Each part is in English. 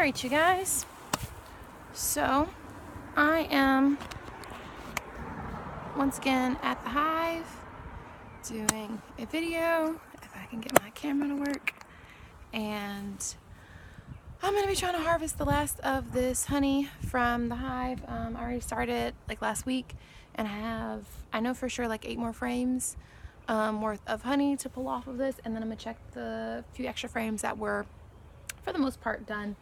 Alright, you guys. So, I am once again at the hive doing a video, if I can get my camera to work. And I'm going to be trying to harvest the last of this honey from the hive. I already started like last week, and I know for sure like 8 more frames worth of honey to pull off of this, and then I'm going to check the few extra frames that were for the most part done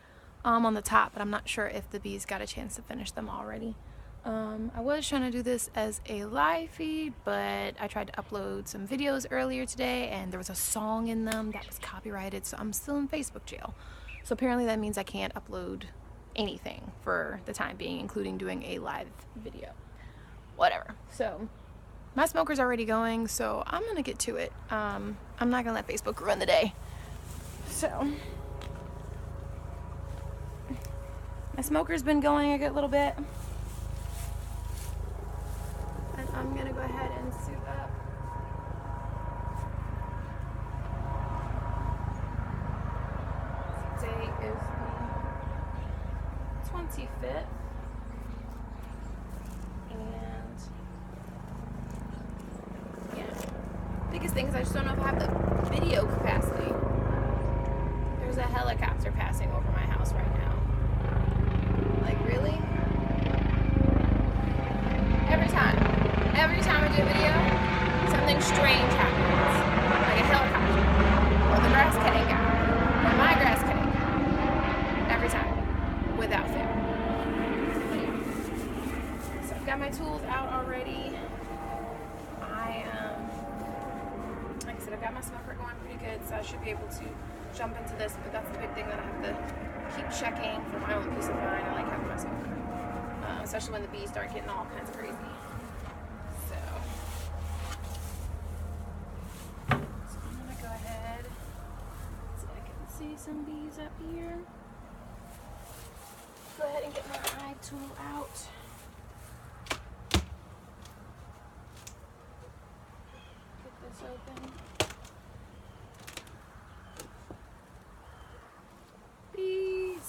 on the top, but I'm not sure if the bees got a chance to finish them already. I was trying to do this as a live feed, but I tried to upload some videos earlier today and there was a song in them that was copyrighted, so I'm still in Facebook jail. So apparently that means I can't upload anything for the time being, including doing a live video. Whatever. So my smoker's already going, so I'm gonna get to it. I'm not gonna let Facebook ruin the day. So my smoker's been going a good little bit, and I'm gonna go ahead and suit up. Today is the 25th, and yeah, biggest thing is I just don't know if I have the video capacity. There's a helicopter passing over my house right now. Like, really? Every time I do a video, something strange happens. Like a helicopter, or the grass cutting guy, or my grass cutting guy. Every time, without fail. So I've got my tools out already. Like I said, I've got my smoker going pretty good, so I should be able to jump into this, but that's the big thing that I have to keep checking for my own peace of mind. I like having my smoker, especially when the bees start getting all kinds of crazy. So I'm gonna go ahead so I can see some bees up here. Go ahead and get my hive tool out. Get this open. Bees.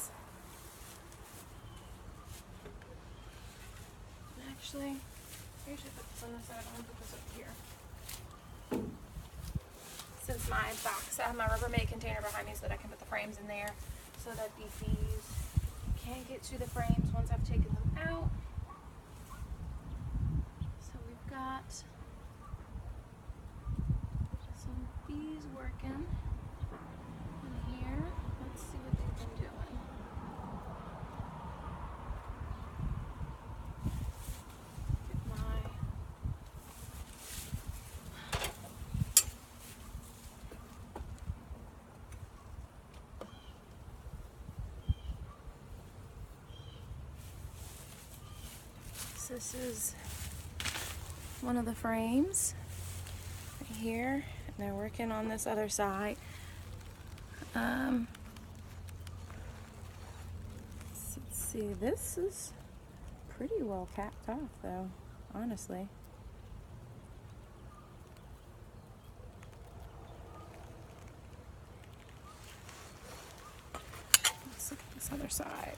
Actually, I usually put this on this side. I'm gonna put this up here. Since my box, I have my Rubbermaid container behind me so that I can put the frames in there so that the bees can't get to the frames once I've taken them out. So we've got some bees working in here. Let's see what they've been doing. Get my so this is one of the frames right here, and they're working on this other side. Let's see, this is pretty well capped off though, honestly. Let's look at this other side.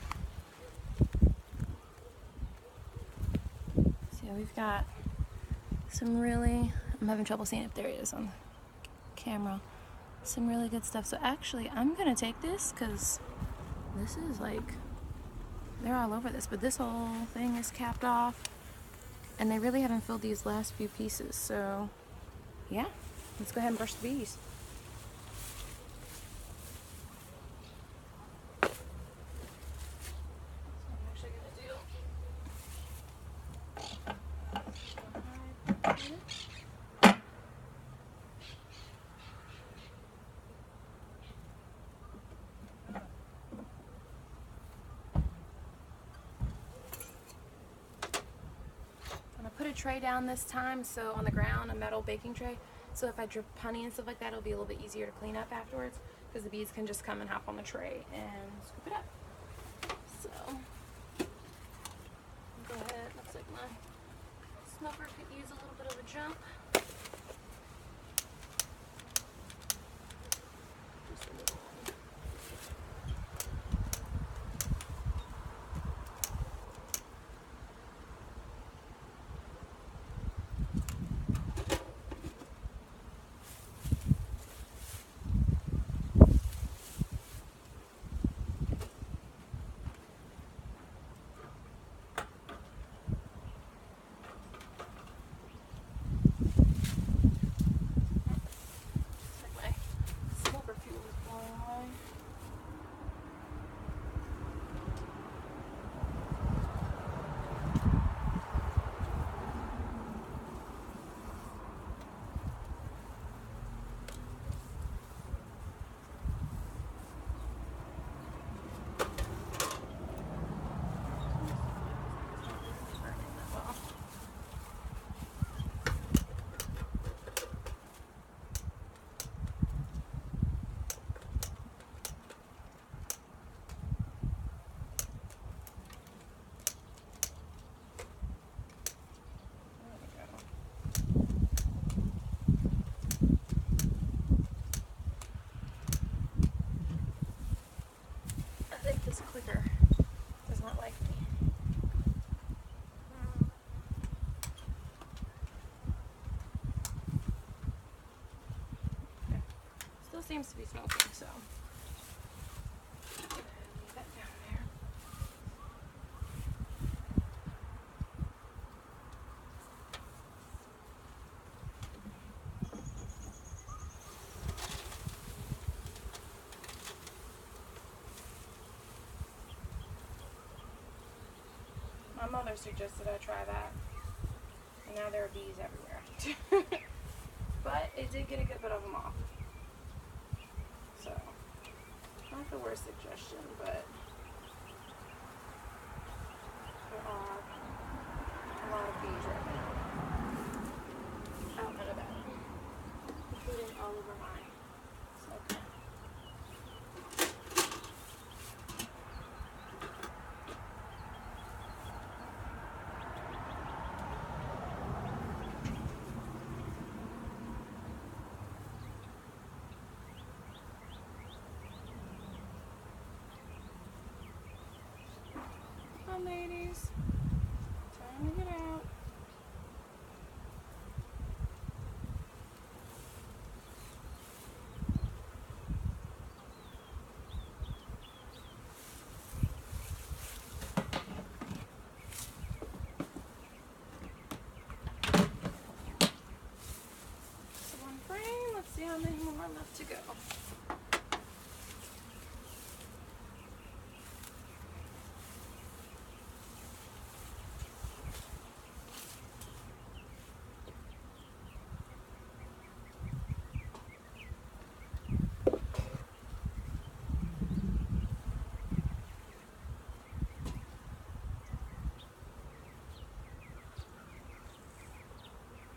So we've got some really, I'm having trouble seeing if there it is on the camera, some really good stuff. So actually I'm gonna take this because this is like, they're all over this, but this whole thing is capped off and they really haven't filled these last few pieces. So yeah, let's go ahead and brush the bees. Put a tray down this time, so on the ground, a metal baking tray, so if I drip honey and stuff like that, it'll be a little bit easier to clean up afterwards, because the bees can just come and hop on the tray and scoop it up. So go ahead, looks like my smoker could use a little bit of a jump. Just a little one. This clicker does not like me. Okay. Still seems to be smoking, so leave that down there. My mother suggested I try that, and now there are bees everywhere. But it did get a good bit of them off. So, not the worst suggestion, but there are a lot of bees right now out and about, including all over mine. So, come on, ladies. Time to get out. So one frame. Let's see how many more left to go.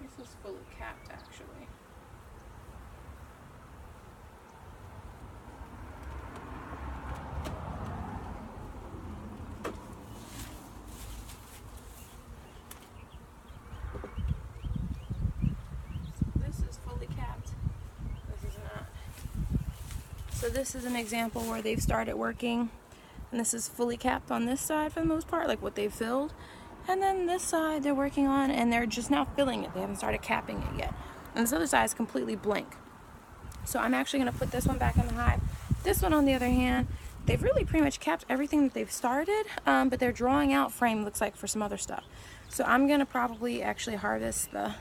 This is fully capped, actually. So this is an example where they've started working, and this is fully capped on this side for the most part, like what they've filled. And then this side they're working on, and they're just now filling it. They haven't started capping it yet. And this other side is completely blank. So I'm actually going to put this one back in the hive. This one, on the other hand, they've really pretty much capped everything that they've started, but they're drawing out frame, looks like, for some other stuff. So I'm going to probably actually harvest the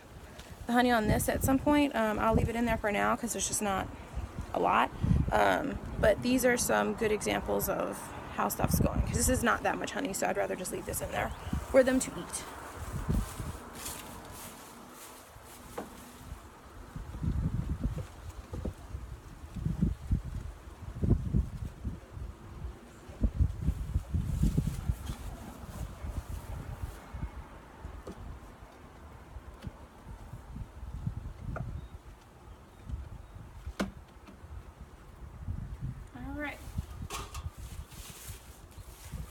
honey on this at some point. I'll leave it in there for now because there's just not a lot. But these are some good examples of how stuff's going, because this is not that much honey, so I'd rather just leave this in there for them to eat. Alright.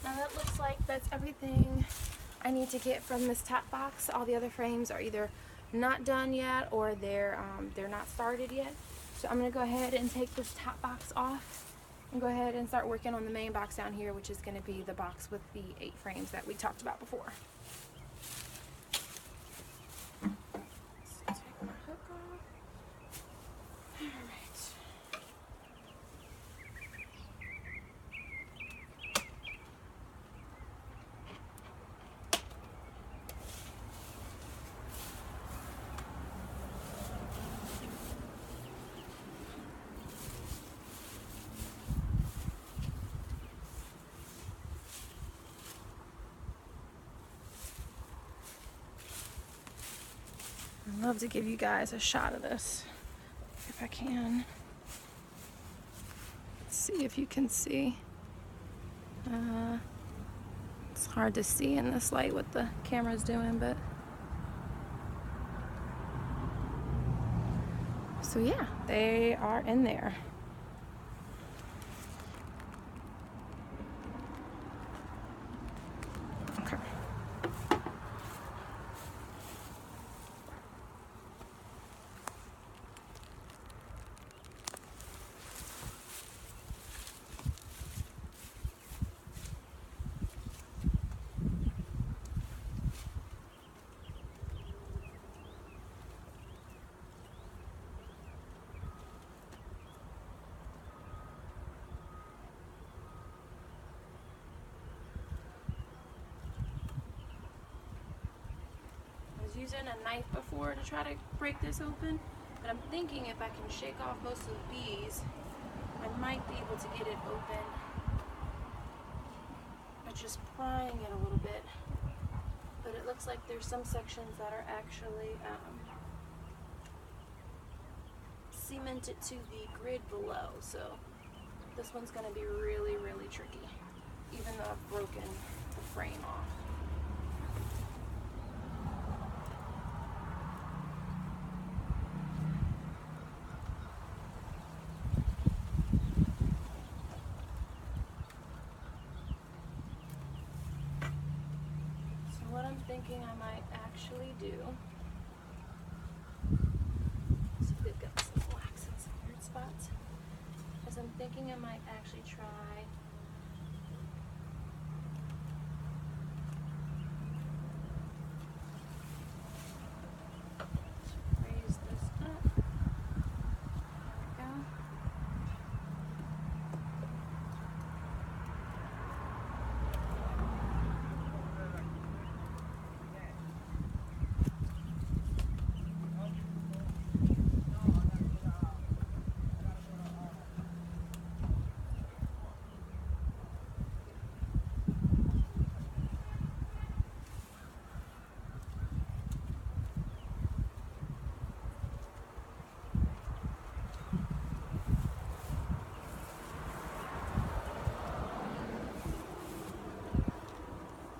Now that looks like that's everything I need to get from this top box. All the other frames are either not done yet or they're not started yet. So I'm going to go ahead and take this top box off and go ahead and start working on the main box down here, which is going to be the box with the 8 frames that we talked about before. Let's take my hook off. Alright. I'd love to give you guys a shot of this if I can. Let's see if you can see. It's hard to see in this light what the camera's doing, but so yeah, they are in there. Okay. using a knife before to try to break this open, but I'm thinking if I can shake off most of the bees, I might be able to get it open by just prying it a little bit. But it looks like there's some sections that are actually cemented to the grid below, so this one's going to be really, really tricky, even though I've broken the frame off. So what I'm thinking I might actually do, so we've got some wax in some weird spots, is I'm thinking I might actually try raise this up. There we go.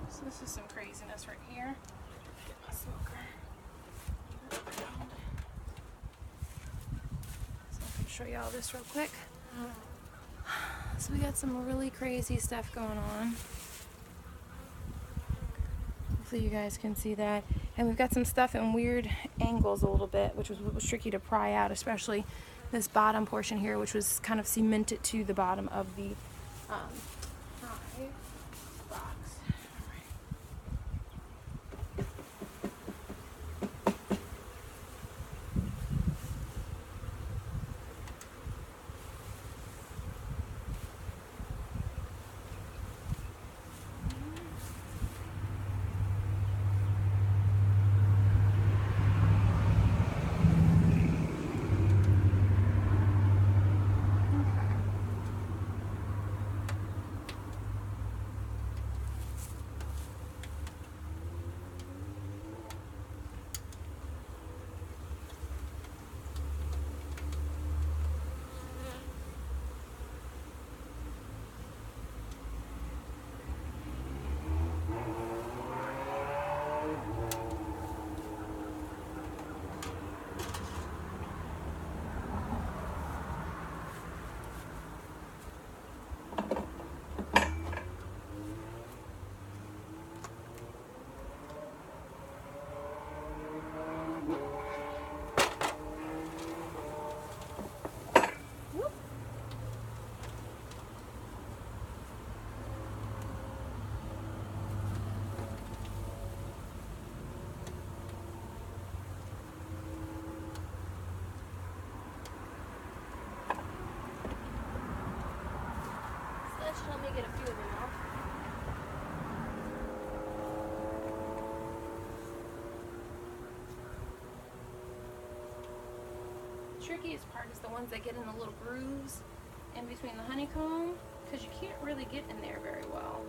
So this is some craziness right here. Get my smoker. So I can show you all this real quick. So we got some really crazy stuff going on. Hopefully you guys can see that. And we've got some stuff in weird angles a little bit, which was tricky to pry out, especially this bottom portion here, which was kind of cemented to the bottom of the hive box. Let me get a few of them off. The trickiest part is the ones that get in the little grooves in between the honeycomb, because you can't really get in there very well.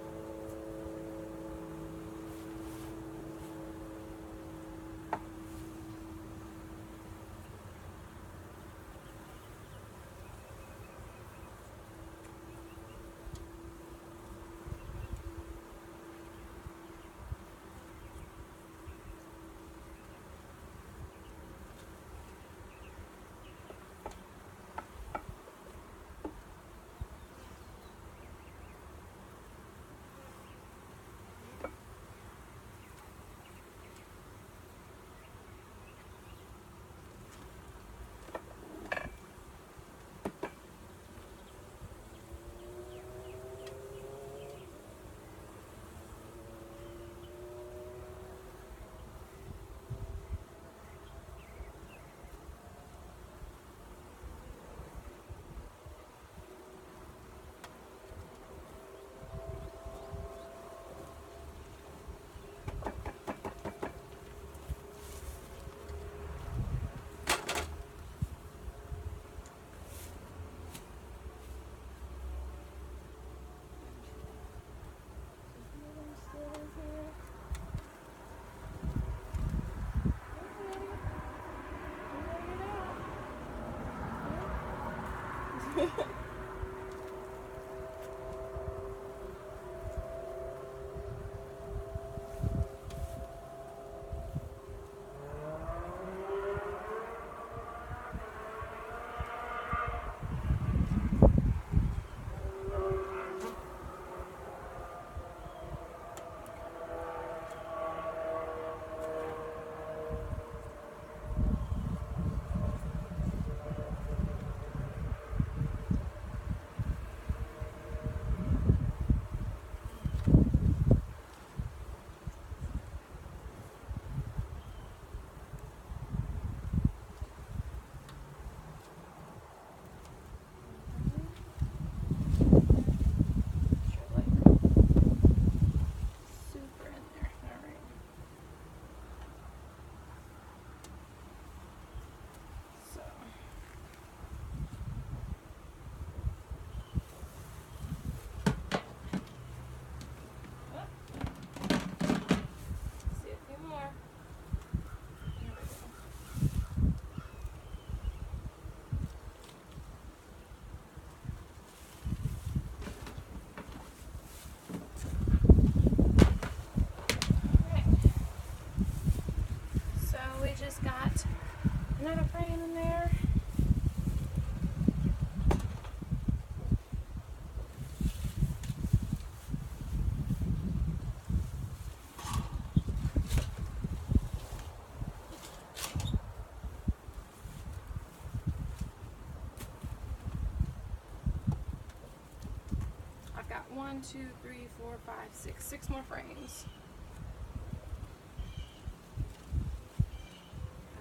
1, 2, 3, 4, 5, 6. 6 more frames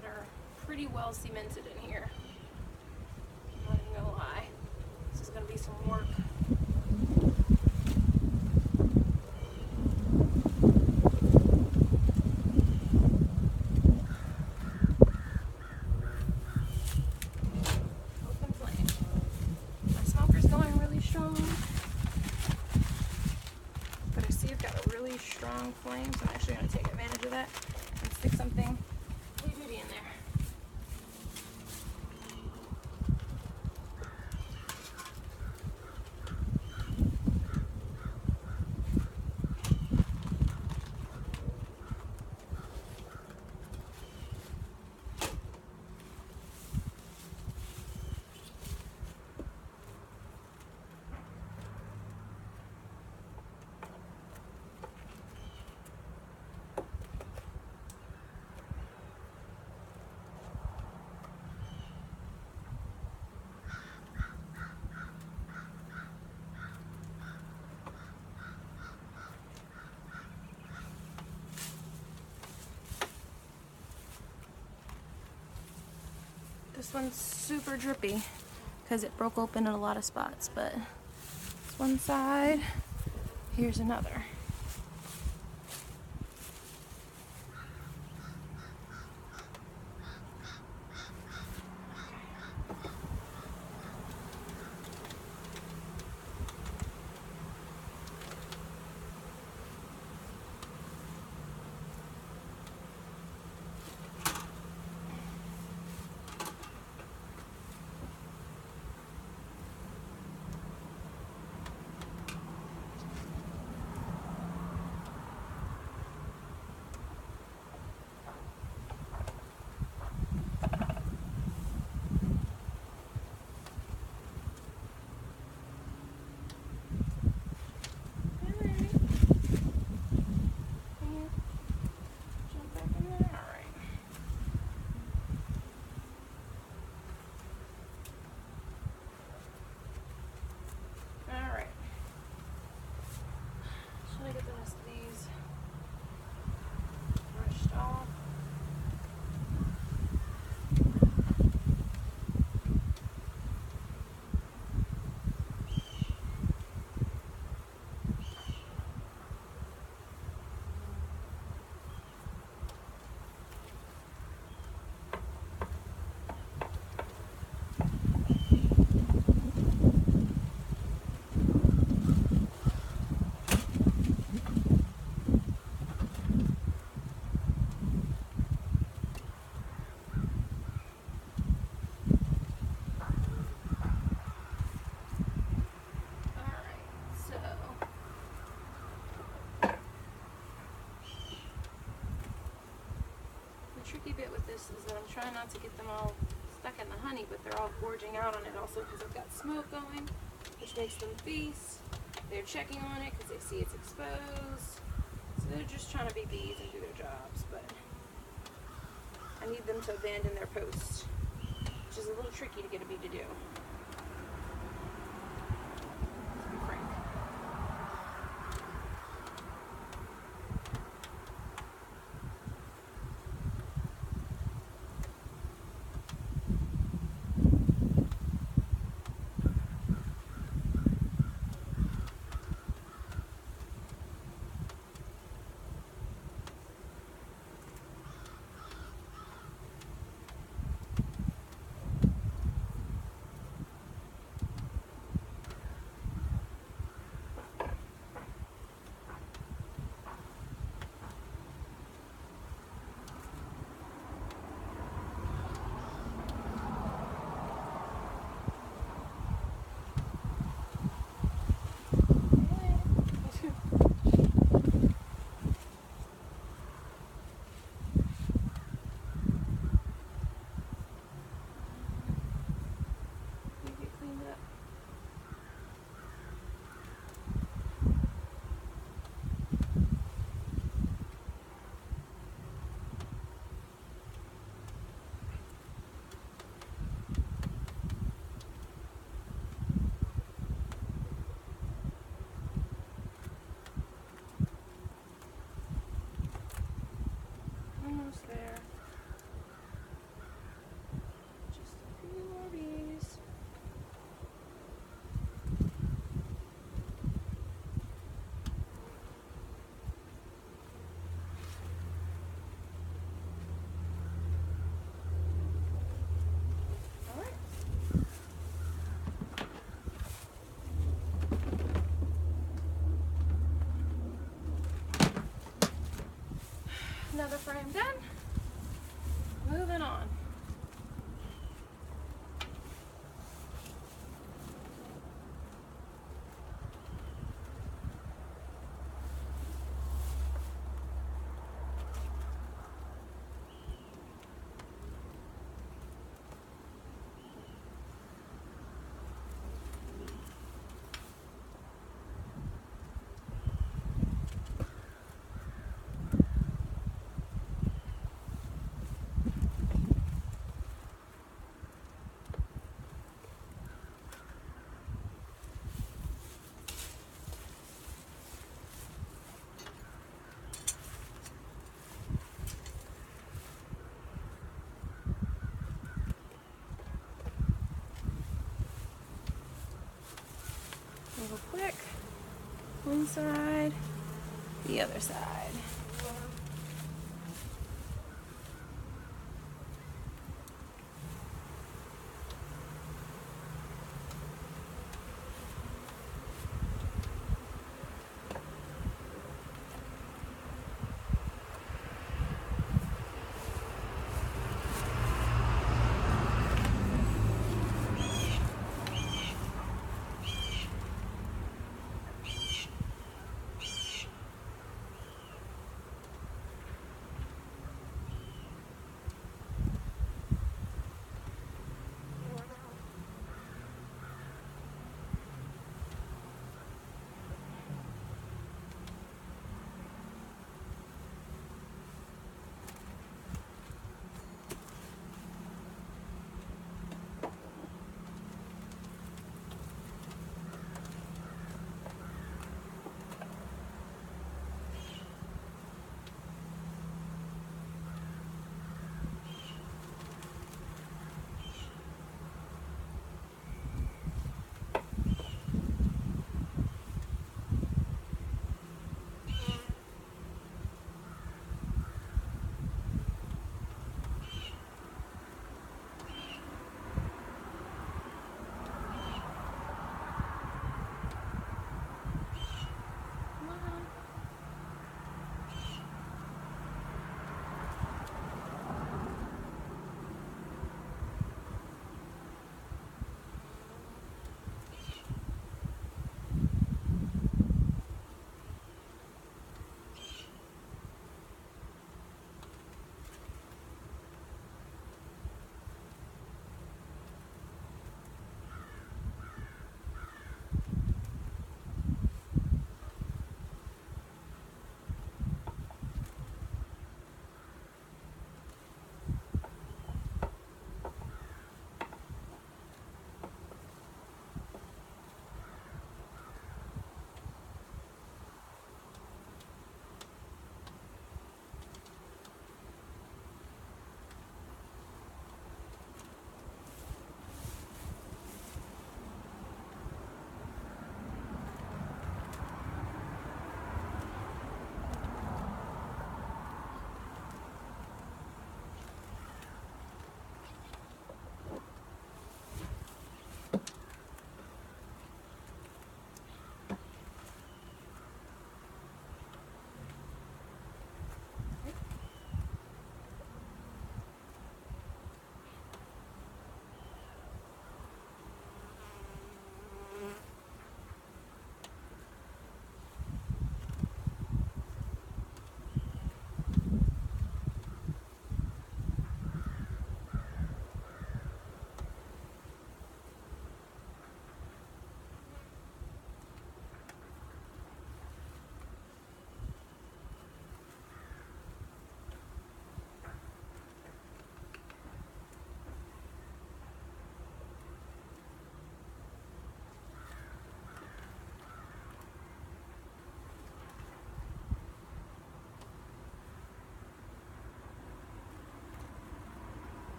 that are pretty well cemented in here. I'm not even gonna lie. This is gonna be some work. Open flame. My smoker's going really strong. But I see I've got a really strong flame, so I'm actually going to take advantage of that and stick something heavy duty in there. This one's super drippy because it broke open in a lot of spots, but it's one side. Here's another. Get the rest of these brushed off. Tricky bit with this is that I'm trying not to get them all stuck in the honey, but they're all gorging out on it also because I've got smoke going, which makes them feast. They're checking on it because they see it's exposed. So they're just trying to be bees and do their jobs, but I need them to abandon their post, which is a little tricky to get a bee to do. To be frank. Another frame done. Moving on. Real quick, one side, the other side.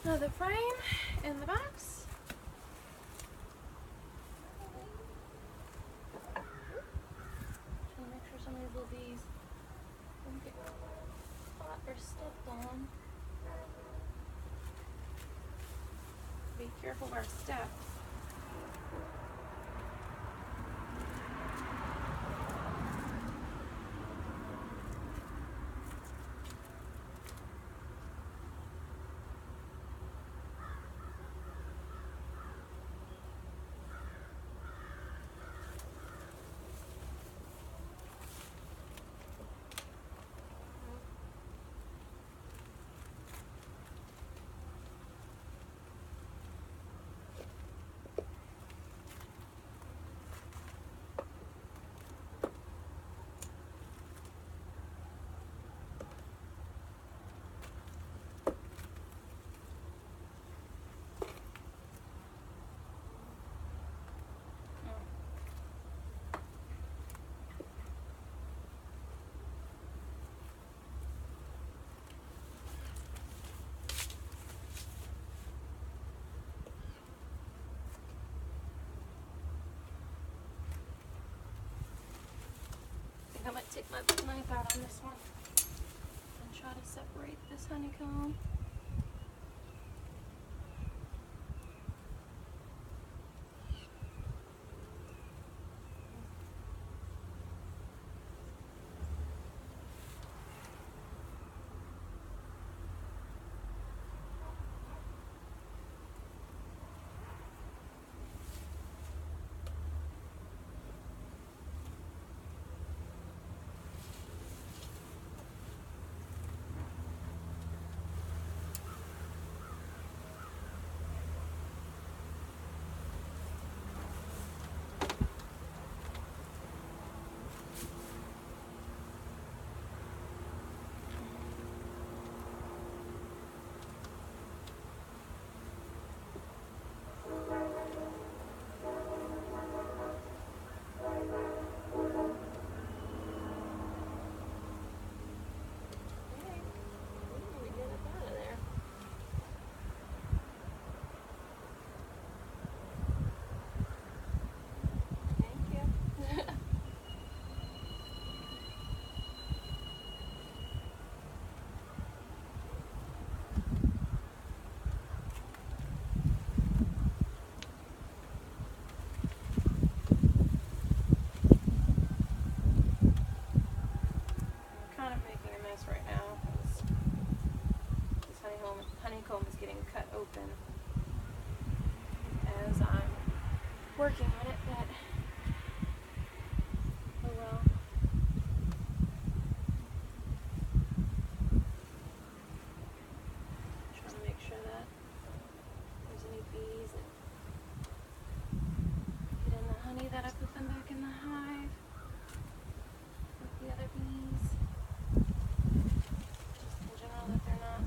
Another frame in the box. Trying to make sure some of these little bees don't get caught or stepped on. be careful where I step. I might take my knife out on this one and try to separate this honeycomb. Honeycomb is getting cut open as I'm working on it, but oh well. Trying to make sure that there's any bees that get in the honey, that I put them back in the hive with the other bees. Just in general, that they're not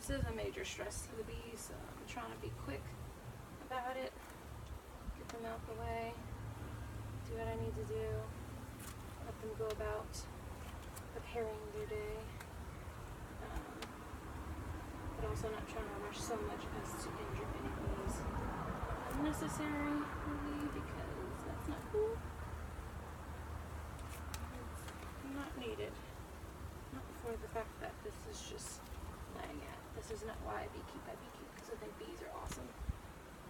This is a major stress to the bees, so I'm trying to be quick about it, get them out the way, do what I need to do, let them go about preparing their day, but also not trying to rush so much as to injure any bees unnecessarily, because that's not cool. It's not needed. Not for the fact that this is just laying at. This is not why I beekeep. I beekeep because I think bees are awesome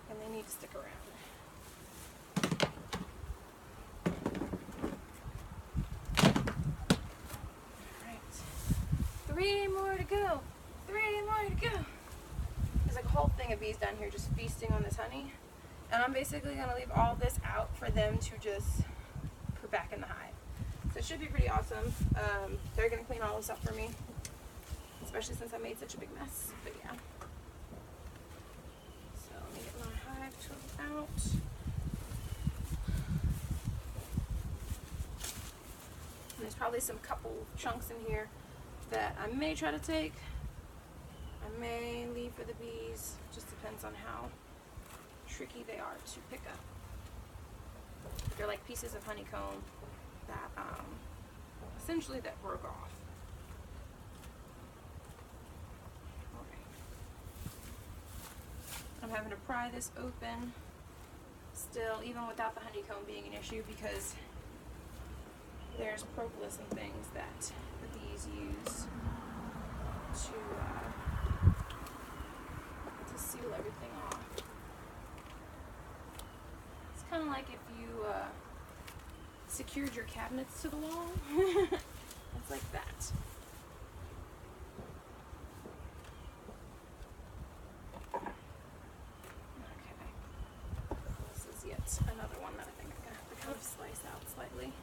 and they need to stick around. Alright. 3 more to go. 3 more to go. There's like a whole thing of bees down here just feasting on this honey. And I'm basically going to leave all this out for them to just put back in the hive. So it should be pretty awesome. They're going to clean all this up for me, especially since I made such a big mess. But yeah. So let me get my hive tool out. And there's probably some couple chunks in here that I may try to take. I may leave for the bees. Just depends on how tricky they are to pick up. They're like pieces of honeycomb that essentially that broke off. Okay. I'm having to pry this open still, even without the honeycomb being an issue, because there's propolis and things that the bees use to seal everything off. It's kind of like if you secured your cabinets to the wall. It's like that. Okay. This is yet another one that I think I'm going to have to kind of slice out slightly.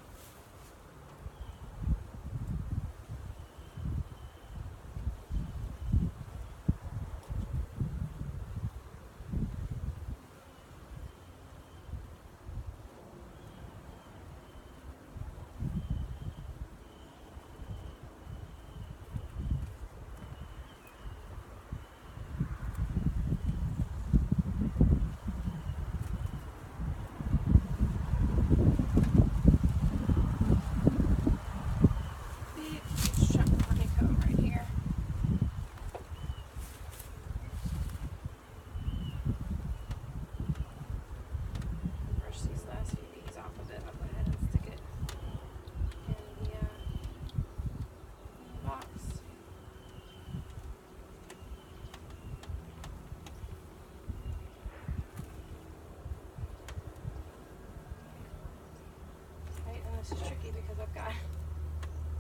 This is tricky because I've got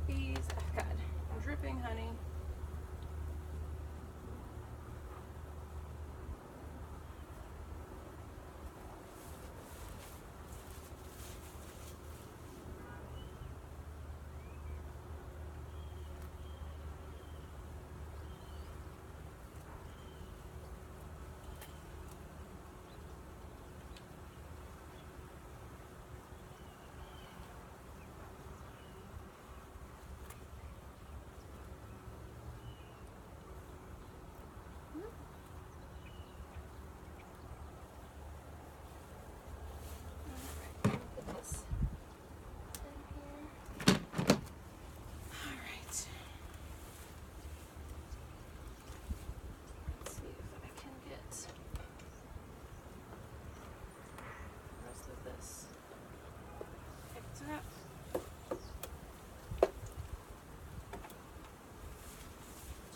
bees, I've got dripping honey.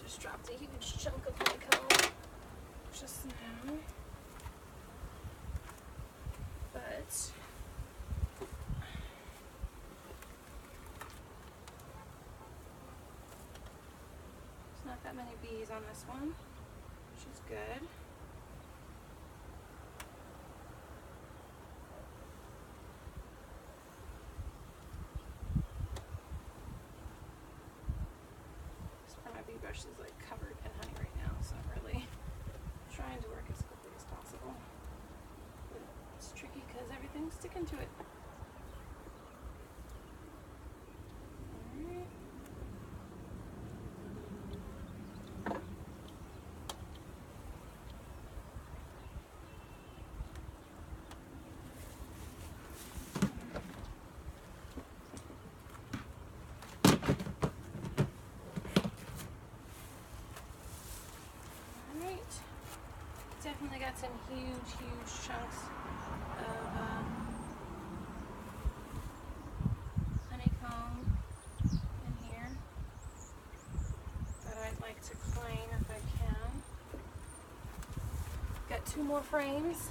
Just dropped a huge chunk of honeycomb just now, but there's not that many bees on this one, which is good. Brush is like covered in honey right now, so I'm really trying to work as quickly as possible. But it's tricky because everything's sticking to it. Alright. Definitely got some huge chunks of honeycomb in here that I'd like to clean if I can. Got 2 more frames.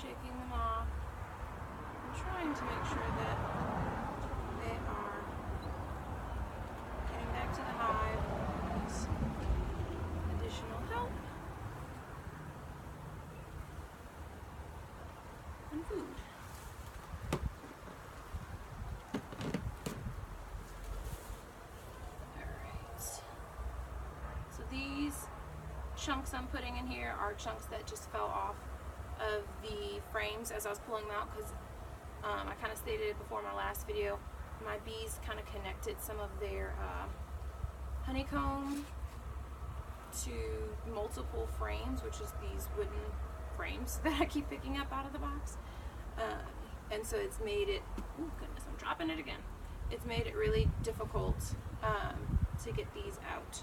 shaking them off. I'm trying to make sure that they are getting back to the hive with additional help and food. Alright. So these chunks I'm putting in here are chunks that just fell off of the frames as I was pulling them out, because I kind of stated it before in my last video, my bees kind of connected some of their honeycomb to multiple frames, which is these wooden frames that I keep picking up out of the box, and so it's made it, oh goodness, I'm dropping it again, it's made it really difficult to get these out.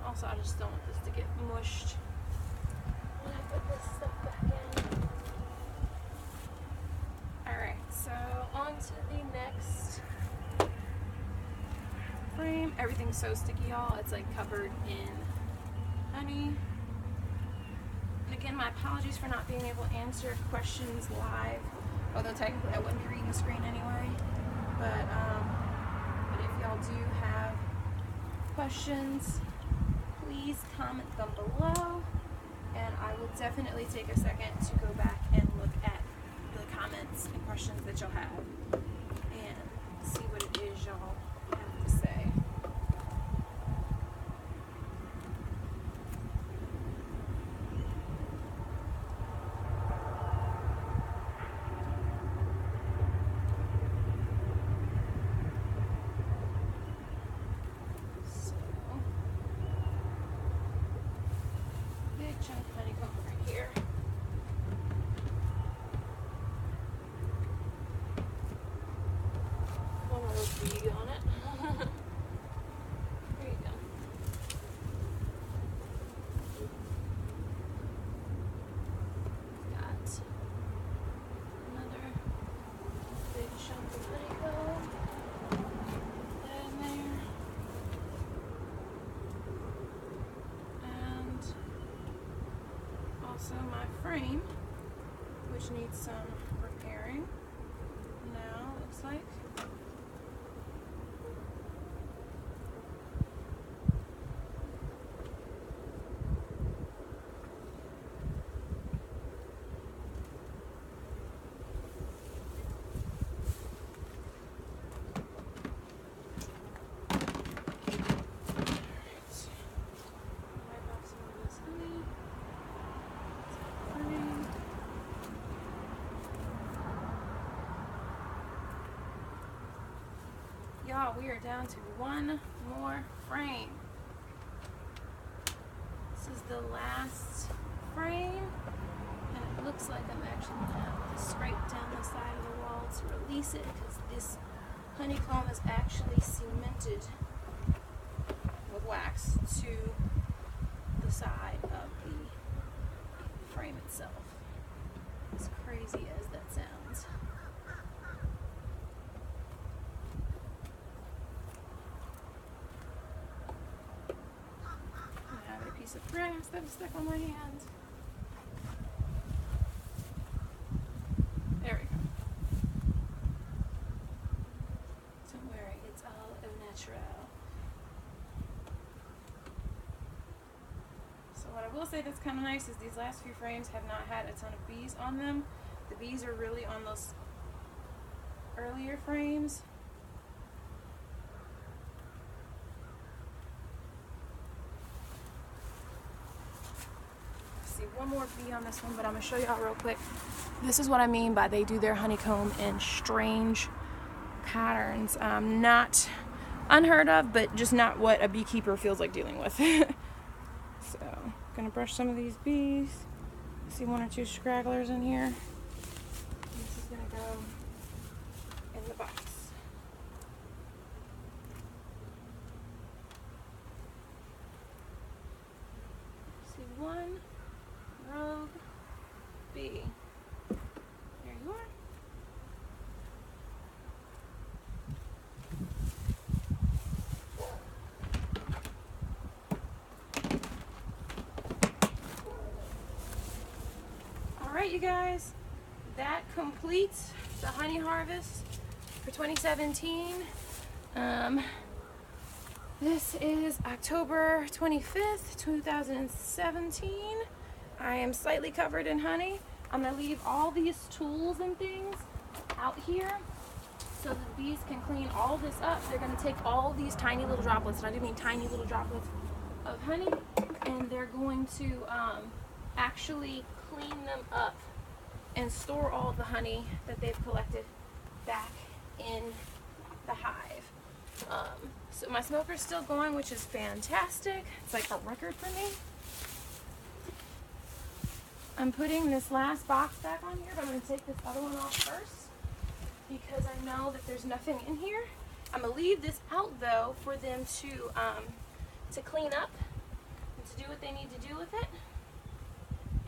Also, I just don't want this to get mushed when I put this stuff back in. Alright, so on to the next frame. Everything's so sticky, y'all. It's like covered in honey. And again, my apologies for not being able to answer questions live, although technically I wouldn't be reading the screen anyway. But if y'all do have questions, please comment them below, and I will definitely take a second to go back and look at the comments and questions that y'all have and see what it is y'all have to say. Chunk of honeycomb right here. One more bee on it. There you go. Got another big chunk of honeycomb. Put that in there. Also my frame, which needs some repairing now, looks like. Y'all, we are down to one more frame. This is the last frame, and it looks like I'm actually going to have to scrape down the side of the wall to release it, because this honeycomb is actually cemented with wax to the side of the frame itself. As crazy as that sounds. Of grass that was stuck on my hand. There we go. Don't worry, it's all au naturel. So what I will say that's kind of nice is these last few frames have not had a ton of bees on them. The bees are really on those earlier frames. see one more bee on this one, but I'm gonna show y'all real quick. This is what I mean by they do their honeycomb in strange patterns. Not unheard of, but just not what a beekeeper feels like dealing with. So, gonna brush some of these bees. See one or two stragglers in here. This is gonna go in the box. See one rogue bee. There you are. Alright, you guys, that completes the honey harvest for 2017. This is October 25th, 2017. I am slightly covered in honey. I'm going to leave all these tools and things out here so the bees can clean all this up. They're going to take all these tiny little droplets, and I do mean tiny little droplets of honey, and they're going to actually clean them up and store all the honey that they've collected back in the hive. So my smoker's still going, which is fantastic. It's like a record for me. I'm putting this last box back on here, but I'm going to take this other one off first because I know that there's nothing in here. I'm going to leave this out though for them to clean up and to do what they need to do with it.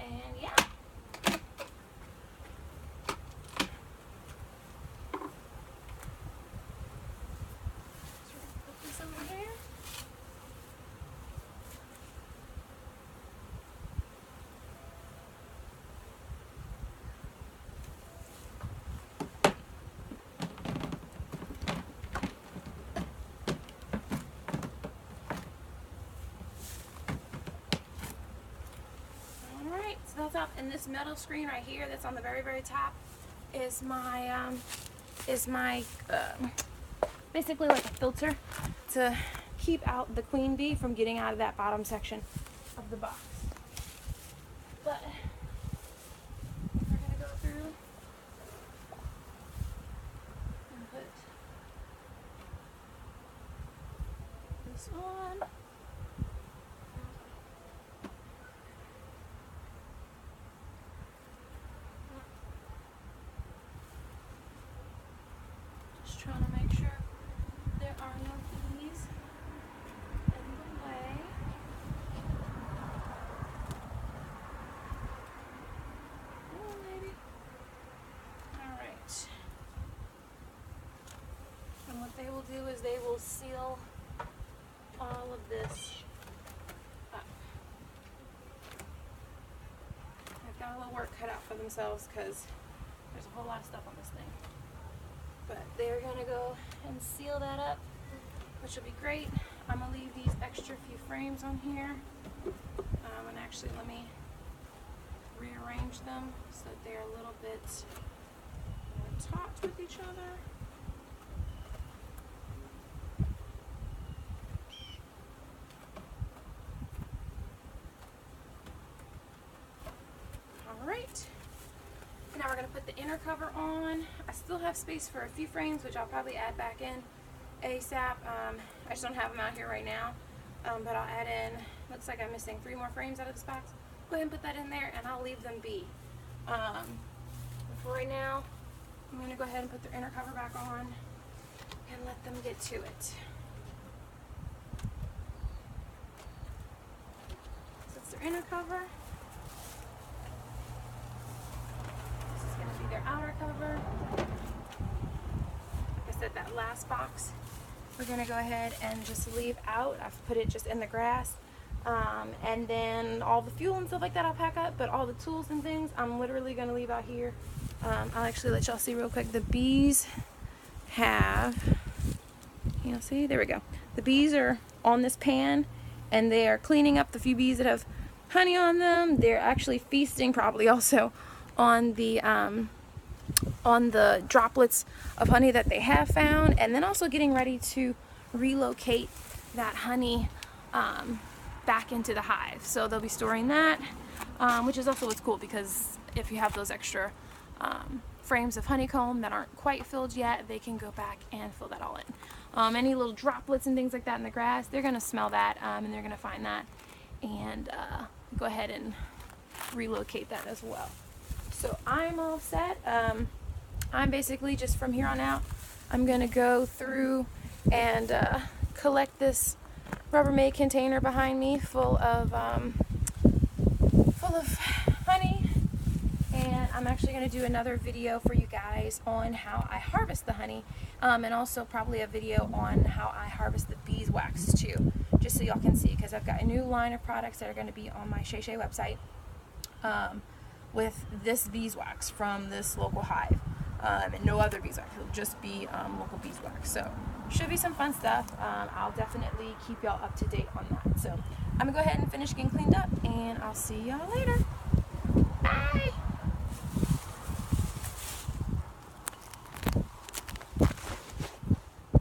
And yeah. Put this over here. So that's up, and this metal screen right here that's on the very, very top is my basically like a filter to keep out the queen bee from getting out of that bottom section of the box. But we're gonna go through and put this on. Trying to make sure there are no bees in the way. Oh, maybe. Alright. And what they will do is they will seal all of this up. They've got a little work cut out for themselves because there's a whole lot of stuff on this thing. But they're gonna go and seal that up, which will be great. I'm gonna leave these extra few frames on here. And actually let me rearrange them so that they're a little bit more taut with each other. All right. Now we're going to put the inner cover on. I still have space for a few frames, which I'll probably add back in ASAP. I just don't have them out here right now, but I'll add in, looks like I'm missing 3 more frames out of this box. Go ahead and put that in there, and I'll leave them be. For right now, I'm going to go ahead and put their inner cover back on and let them get to it. So it's their inner cover. Their outer cover. Like I said, that last box we're gonna go ahead and just leave out. I've put it just in the grass, and then all the fuel and stuff like that I'll pack up, but all the tools and things I'm literally gonna leave out here. I'll actually let y'all see real quick. The bees have, you'll see, there we go. The bees are on this pan and they are cleaning up the few bees that have honey on them. They're actually feasting probably also on the droplets of honey that they have found, and then also getting ready to relocate that honey back into the hive. So they'll be storing that. which is also what's cool, because if you have those extra frames of honeycomb that aren't quite filled yet, they can go back and fill that all in. Any little droplets and things like that in the grass, they're going to smell that, and they're going to find that and go ahead and relocate that as well. So I'm all set. I'm basically just from here on out, I'm going to go through and collect this Rubbermaid container behind me full of honey. And I'm actually going to do another video for you guys on how I harvest the honey, and also probably a video on how I harvest the beeswax too, just so y'all can see, because I've got a new line of products that are going to be on my Shay Shay website with this beeswax from this local hive, and no other beeswax. It'll just be local beeswax. So should be some fun stuff. I'll definitely keep y'all up to date on that. So I'm going to go ahead and finish getting cleaned up, and I'll see y'all later. Bye!